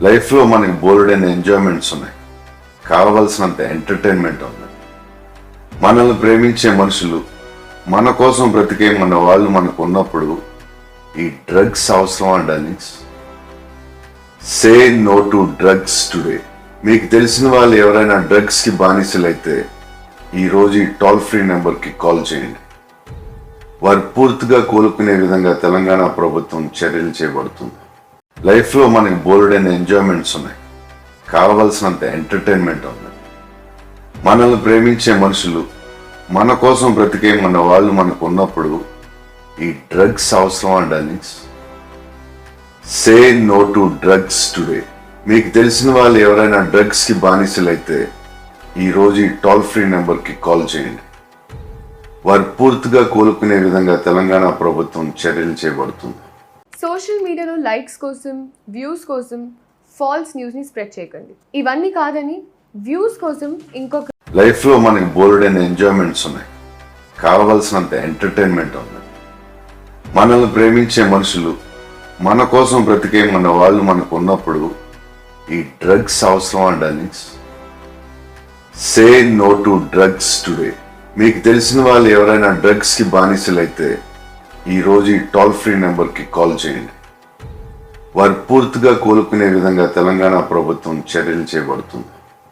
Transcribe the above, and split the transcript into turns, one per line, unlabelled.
లైఫ్లో మనకి బోల్డైన ఎంజాయ్మెంట్స్ ఉన్నాయి, కావలసినంత ఎంటర్టైన్మెంట్ ఉంది. మనల్ని ప్రేమించే మనుషులు, మన కోసం బ్రతికే మన వాళ్ళు మనకు ఉన్నప్పుడు ఈ డ్రగ్స్ అవసరం అండి. Say no to drugs today. మీకు తెలిసిన వాళ్ళు ఎవరైనా డ్రగ్స్కి బానిసలైతే ఈరోజు ఈ టోల్ ఫ్రీ నెంబర్కి కాల్ చేయండి. వారు పూర్తిగా కోలుకునే విధంగా తెలంగాణ ప్రభుత్వం చర్యలు చేపడుతుంది. లైఫ్లో మనకి బోల్డైన ఎంజాయ్మెంట్స్ ఉన్నాయి, కావలసినంత ఎంటర్టైన్మెంట్ ఉంది. మనల్ని ప్రేమించే మనుషులు, మన కోసం బ్రతికే మన వాళ్ళు మనకు ఉన్నప్పుడు ఈ డ్రగ్స్ అవసరం అండి. Say no to drugs today. మీకు తెలిసిన వాళ్ళు ఎవరైనా డ్రగ్స్కి బానిసలైతే ఈరోజు ఈ టోల్ ఫ్రీ నెంబర్కి కాల్ చేయండి. వారు పూర్తిగా కోలుకునే విధంగా తెలంగాణ ప్రభుత్వం చర్యలు చేపడుతుంది.
సోషల్ మీడియాలో లైక్స్ కోసం, వ్యూస్ కోసం ఫాల్స్ న్యూస్ని స్ప్రెడ్ చేయకండి. ఇవన్నీ కాదని వ్యూస్ కోసం ఇంకొక
లైఫ్లో మనకి బోల్డైన ఎంజాయ్మెంట్స్ ఉన్నాయి, కావలసినంత ఎంటర్టైన్మెంట్ ఉంది. మనల్ని ప్రేమించే మనుషులు, మన కోసం బ్రతికే మన వాళ్ళు మనకు ఉన్నప్పుడు ఈ డ్రగ్స్ అవసరం అండి. Say no to drugs today. మీకు తెలిసిన వాళ్ళు ఎవరైనా డ్రగ్స్కి బానిసలైతే ఈరోజు ఈ టోల్ ఫ్రీ నెంబర్కి కాల్ చేయండి. వారు పూర్తిగా కోలుకునే విధంగా తెలంగాణ ప్రభుత్వం చర్యలు చేపడుతుంది.